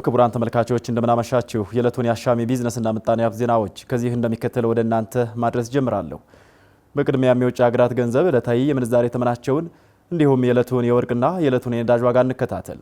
ክቡራን ተመልካቾች እንደምናመሻችሁ። የዕለቱን የአሻሚ ቢዝነስና ምጣኔ ሀብት ዜናዎች ከዚህ እንደሚከተለው ወደ እናንተ ማድረስ ጀምራለሁ። በቅድሚያም የውጭ ሀገራት ገንዘብ ዕለታዊ የምንዛሬ ተመናቸውን እንዲሁም የዕለቱን የወርቅና የዕለቱን የነዳጅ ዋጋ እንከታተል።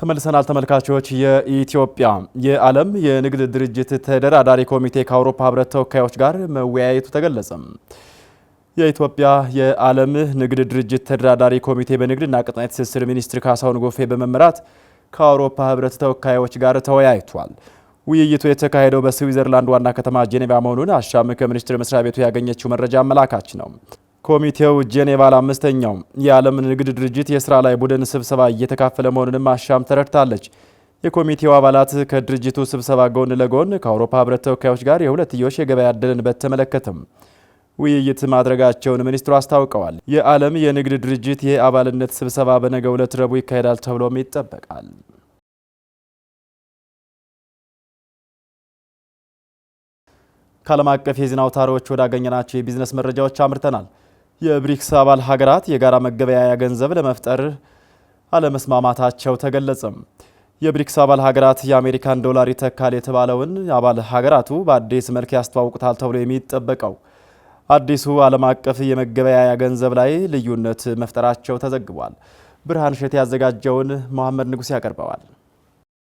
ተመልሰናል ተመልካቾች። የኢትዮጵያ የዓለም የንግድ ድርጅት ተደራዳሪ ኮሚቴ ከአውሮፓ ህብረት ተወካዮች ጋር መወያየቱ ተገለጸ። የኢትዮጵያ የዓለም ንግድ ድርጅት ተደራዳሪ ኮሚቴ በንግድና ቀጣናዊ ትስስር ሚኒስትር ካሳሁን ጎፌ በመመራት ከአውሮፓ ህብረት ተወካዮች ጋር ተወያይቷል። ውይይቱ የተካሄደው በስዊዘርላንድ ዋና ከተማ ጄኔቫ መሆኑን አሻም ከሚኒስትር መስሪያ ቤቱ ያገኘችው መረጃ አመላካች ነው። ኮሚቴው ጄኔቫ ለአምስተኛው የዓለም ንግድ ድርጅት የስራ ላይ ቡድን ስብሰባ እየተካፈለ መሆኑንም አሻም ተረድታለች። የኮሚቴው አባላት ከድርጅቱ ስብሰባ ጎን ለጎን ከአውሮፓ ህብረት ተወካዮች ጋር የሁለትዮሽ የገበያ ዕድልን በተመለከተም ውይይት ማድረጋቸውን ሚኒስትሩ አስታውቀዋል። የዓለም የንግድ ድርጅት የአባልነት ስብሰባ በነገው ዕለት ረቡዕ ይካሄዳል ተብሎም ይጠበቃል። ከዓለም አቀፍ የዜና አውታሮች ወዳገኘናቸው የቢዝነስ መረጃዎች አምርተናል። የብሪክስ አባል ሀገራት የጋራ መገበያያ ገንዘብ ለመፍጠር አለመስማማታቸው ተገለጸም። የብሪክስ አባል ሀገራት የአሜሪካን ዶላር ይተካል የተባለውን አባል ሀገራቱ በአዲስ መልክ ያስተዋውቁታል ተብሎ የሚጠበቀው አዲሱ ዓለም አቀፍ የመገበያያ ገንዘብ ላይ ልዩነት መፍጠራቸው ተዘግቧል። ብርሃን ሸት ያዘጋጀውን መሐመድ ንጉስ ያቀርበዋል።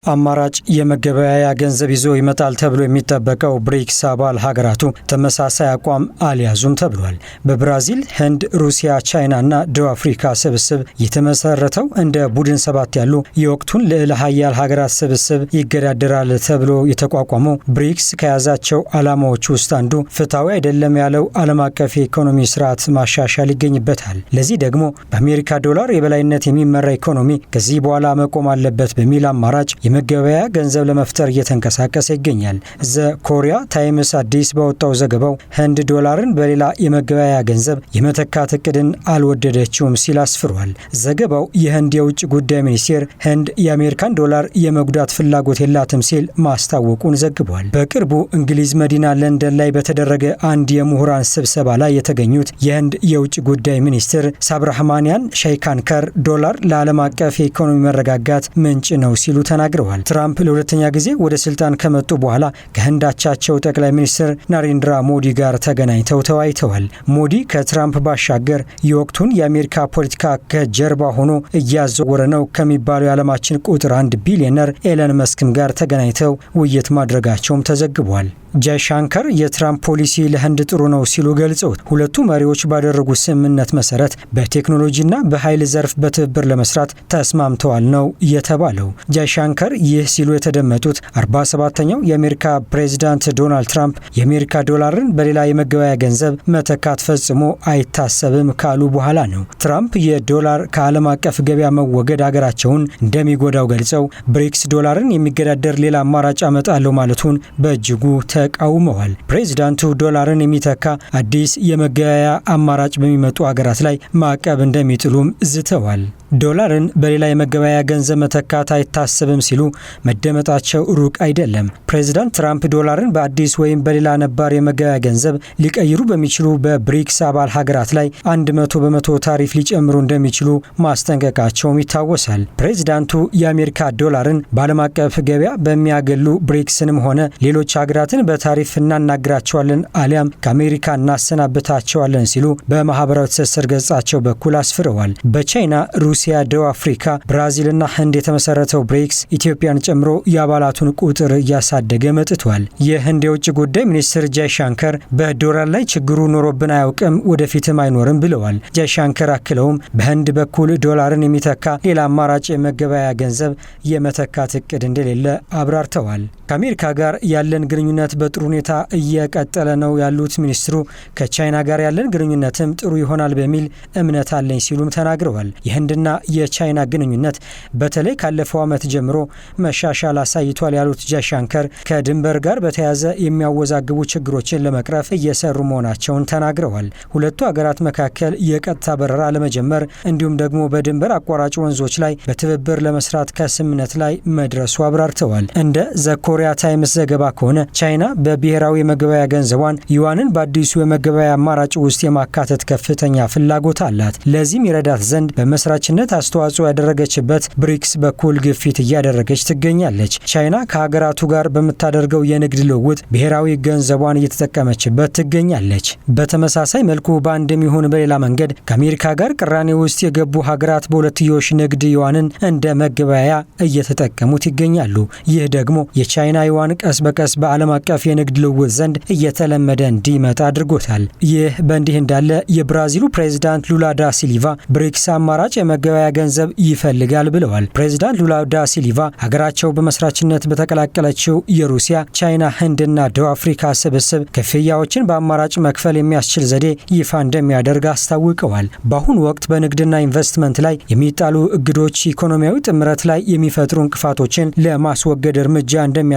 አማራጭ የመገበያያ ገንዘብ ይዞ ይመጣል ተብሎ የሚጠበቀው ብሪክስ አባል ሀገራቱ ተመሳሳይ አቋም አልያዙም ተብሏል። በብራዚል፣ ህንድ፣ ሩሲያ፣ ቻይና እና ደቡብ አፍሪካ ስብስብ የተመሰረተው እንደ ቡድን ሰባት ያሉ የወቅቱን ልዕለ ሀያል ሀገራት ስብስብ ይገዳደራል ተብሎ የተቋቋመው ብሪክስ ከያዛቸው ዓላማዎች ውስጥ አንዱ ፍትሐዊ አይደለም ያለው ዓለም አቀፍ የኢኮኖሚ ስርዓት ማሻሻል ይገኝበታል። ለዚህ ደግሞ በአሜሪካ ዶላር የበላይነት የሚመራ ኢኮኖሚ ከዚህ በኋላ መቆም አለበት በሚል አማራጭ የመገበያያ ገንዘብ ለመፍጠር እየተንቀሳቀሰ ይገኛል። ዘ ኮሪያ ታይምስ አዲስ ባወጣው ዘገባው ህንድ ዶላርን በሌላ የመገበያያ ገንዘብ የመተካት እቅድን አልወደደችውም ሲል አስፍሯል። ዘገባው የህንድ የውጭ ጉዳይ ሚኒስቴር ህንድ የአሜሪካን ዶላር የመጉዳት ፍላጎት የላትም ሲል ማስታወቁን ዘግቧል። በቅርቡ እንግሊዝ መዲና ለንደን ላይ በተደረገ አንድ የምሁራን ስብሰባ ላይ የተገኙት የህንድ የውጭ ጉዳይ ሚኒስትር ሳብራህማንያን ሻይካንከር ዶላር ለዓለም አቀፍ የኢኮኖሚ መረጋጋት ምንጭ ነው ሲሉ ተናግረዋል። ትራምፕ ለሁለተኛ ጊዜ ወደ ስልጣን ከመጡ በኋላ ከህንዳቻቸው ጠቅላይ ሚኒስትር ናሬንድራ ሞዲ ጋር ተገናኝተው ተወያይተዋል። ሞዲ ከትራምፕ ባሻገር የወቅቱን የአሜሪካ ፖለቲካ ከጀርባ ሆኖ እያዘወረ ነው ከሚባለው የዓለማችን ቁጥር 1 ቢሊዮነር ኤለን መስክም ጋር ተገናኝተው ውይይት ማድረጋቸውም ተዘግቧል። ጃይሻንከር የትራምፕ ፖሊሲ ለህንድ ጥሩ ነው ሲሉ ገልጸው ሁለቱ መሪዎች ባደረጉት ስምምነት መሰረት በቴክኖሎጂና በኃይል ዘርፍ በትብብር ለመስራት ተስማምተዋል ነው የተባለው። ጃይሻንከር ይህ ሲሉ የተደመጡት 47ኛው የአሜሪካ ፕሬዝዳንት ዶናልድ ትራምፕ የአሜሪካ ዶላርን በሌላ የመገበያያ ገንዘብ መተካት ፈጽሞ አይታሰብም ካሉ በኋላ ነው። ትራምፕ የዶላር ከዓለም አቀፍ ገበያ መወገድ ሀገራቸውን እንደሚጎዳው ገልጸው ብሪክስ ዶላርን የሚገዳደር ሌላ አማራጭ አመጣለሁ ማለቱን በእጅጉ ተቃውመዋል። ፕሬዝዳንቱ ዶላርን የሚተካ አዲስ የመገበያያ አማራጭ በሚመጡ ሀገራት ላይ ማዕቀብ እንደሚጥሉም ዝተዋል። ዶላርን በሌላ የመገበያያ ገንዘብ መተካት አይታሰብም ሲሉ መደመጣቸው ሩቅ አይደለም። ፕሬዝዳንት ትራምፕ ዶላርን በአዲስ ወይም በሌላ ነባር የመገበያያ ገንዘብ ሊቀይሩ በሚችሉ በብሪክስ አባል ሀገራት ላይ 100% ታሪፍ ሊጨምሩ እንደሚችሉ ማስጠንቀቃቸውም ይታወሳል። ፕሬዝዳንቱ የአሜሪካ ዶላርን በዓለም አቀፍ ገበያ በሚያገሉ ብሪክስንም ሆነ ሌሎች ሀገራትን በታሪፍ እናናግራቸዋለን አሊያም ከአሜሪካ እናሰናብታቸዋለን ሲሉ በማህበራዊ ትስስር ገጻቸው በኩል አስፍረዋል። በቻይና ሩሲያ፣ ደቡብ አፍሪካ፣ ብራዚልና ህንድ የተመሰረተው ብሪክስ ኢትዮጵያን ጨምሮ የአባላቱን ቁጥር እያሳደገ መጥቷል። የህንድ የውጭ ጉዳይ ሚኒስትር ጃይሻንከር በዶላር ላይ ችግሩ ኖሮብን አያውቅም፣ ወደፊትም አይኖርም ብለዋል። ጃይሻንከር አክለውም በህንድ በኩል ዶላርን የሚተካ ሌላ አማራጭ የመገበያያ ገንዘብ የመተካት እቅድ እንደሌለ አብራርተዋል። ከአሜሪካ ጋር ያለን ግንኙነት በጥሩ ሁኔታ እየቀጠለ ነው ያሉት ሚኒስትሩ ከቻይና ጋር ያለን ግንኙነትም ጥሩ ይሆናል በሚል እምነት አለኝ ሲሉም ተናግረዋል። የህንድና የቻይና ግንኙነት በተለይ ካለፈው ዓመት ጀምሮ መሻሻል አሳይቷል ያሉት ጃይሻንከር ከድንበር ጋር በተያያዘ የሚያወዛግቡ ችግሮችን ለመቅረፍ እየሰሩ መሆናቸውን ተናግረዋል። ሁለቱ ሀገራት መካከል የቀጥታ በረራ ለመጀመር እንዲሁም ደግሞ በድንበር አቋራጭ ወንዞች ላይ በትብብር ለመስራት ከስምምነት ላይ መድረሱ አብራርተዋል። እንደ ዘኮሪያ ታይምስ ዘገባ ከሆነ ቻይና በብሔራዊ የመገበያያ ገንዘቧን ዩዋንን በአዲሱ የመገበያያ አማራጭ ውስጥ የማካተት ከፍተኛ ፍላጎት አላት። ለዚህም ይረዳት ዘንድ በመስራችነት አስተዋጽኦ ያደረገችበት ብሪክስ በኩል ግፊት እያደረገች ትገኛለች። ቻይና ከሀገራቱ ጋር በምታደርገው የንግድ ልውውጥ ብሔራዊ ገንዘቧን እየተጠቀመችበት ትገኛለች። በተመሳሳይ መልኩ በአንድም ይሁን በሌላ መንገድ ከአሜሪካ ጋር ቅራኔ ውስጥ የገቡ ሀገራት በሁለትዮሽ ንግድ ዩዋንን እንደ መገበያያ እየተጠቀሙት ይገኛሉ። ይህ ደግሞ የቻይና ዩዋን ቀስ በቀስ በዓለም አቀፍ የንግድ ልውውጥ ዘንድ እየተለመደ እንዲመጣ አድርጎታል። ይህ በእንዲህ እንዳለ የብራዚሉ ፕሬዝዳንት ሉላ ዳ ሲልቫ ብሪክስ አማራጭ የመገበያያ ገንዘብ ይፈልጋል ብለዋል። ፕሬዝዳንት ሉላ ዳ ሲልቫ ሀገራቸው በመስራችነት በተቀላቀለችው የሩሲያ፣ ቻይና፣ ህንድና ደቡብ አፍሪካ ስብስብ ክፍያዎችን በአማራጭ መክፈል የሚያስችል ዘዴ ይፋ እንደሚያደርግ አስታውቀዋል። በአሁኑ ወቅት በንግድና ኢንቨስትመንት ላይ የሚጣሉ እግዶች ኢኮኖሚያዊ ጥምረት ላይ የሚፈጥሩ እንቅፋቶችን ለማስወገድ እርምጃ እንደሚያስፈልግ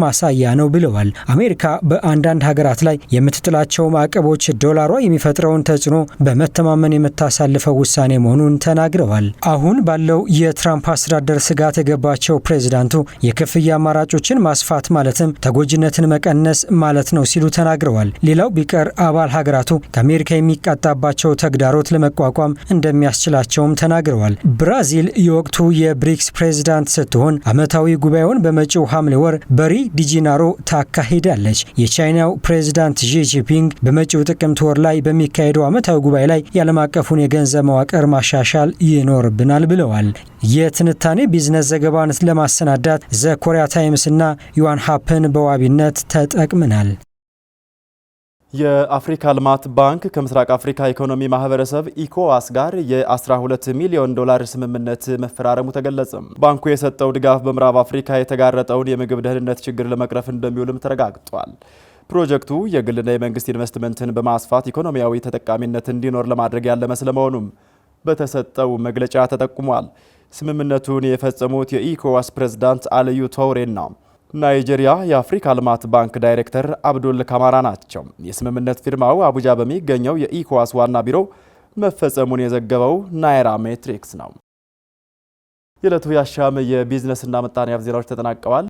ማሳያ ነው ብለዋል። አሜሪካ በአንዳንድ ሀገራት ላይ የምትጥላቸው ማዕቀቦች ዶላሯ የሚፈጥረውን ተጽዕኖ በመተማመን የምታሳልፈው ውሳኔ መሆኑን ተናግረዋል። አሁን ባለው የትራምፕ አስተዳደር ስጋት የገባቸው ፕሬዝዳንቱ የክፍያ አማራጮችን ማስፋት ማለትም ተጎጂነትን መቀነስ ማለት ነው ሲሉ ተናግረዋል። ሌላው ቢቀር አባል ሀገራቱ ከአሜሪካ የሚቃጣባቸው ተግዳሮት ለመቋቋም እንደሚያስችላቸውም ተናግረዋል። ብራዚል የወቅቱ የብሪክስ ፕሬዝዳንት ስትሆን ዓመታዊ ጉባኤውን በመጪው ሐምሌ ወር በሪ ዲጂናሮ ታካሂዳለች። የቻይናው ፕሬዝዳንት ዢ ጂንፒንግ በመጪው ጥቅምት ወር ላይ በሚካሄደው ዓመታዊ ጉባኤ ላይ የዓለም አቀፉን የገንዘብ መዋቅር ማሻሻል ይኖርብናል ብለዋል። የትንታኔ ቢዝነስ ዘገባን ለማሰናዳት ዘኮሪያ ታይምስ እና ዩዋን ሀፕን በዋቢነት ተጠቅመናል። የአፍሪካ ልማት ባንክ ከምስራቅ አፍሪካ ኢኮኖሚ ማህበረሰብ ኢኮዋስ ጋር የ12 ሚሊዮን ዶላር ስምምነት መፈራረሙ ተገለጸ። ባንኩ የሰጠው ድጋፍ በምዕራብ አፍሪካ የተጋረጠውን የምግብ ደህንነት ችግር ለመቅረፍ እንደሚውልም ተረጋግጧል። ፕሮጀክቱ የግልና የመንግስት ኢንቨስትመንትን በማስፋት ኢኮኖሚያዊ ተጠቃሚነት እንዲኖር ለማድረግ ያለመ ስለመሆኑም በተሰጠው መግለጫ ተጠቁሟል። ስምምነቱን የፈጸሙት የኢኮዋስ ፕሬዝዳንት አልዩ ቶውሬና ናይጄሪያ የአፍሪካ ልማት ባንክ ዳይሬክተር አብዱል ካማራ ናቸው። የስምምነት ፊርማው አቡጃ በሚገኘው የኢኮዋስ ዋና ቢሮ መፈጸሙን የዘገበው ናይራ ሜትሪክስ ነው። የዕለቱ የአሻም የቢዝነስና ምጣኔ ሀብት ዜናዎች ተጠናቀዋል።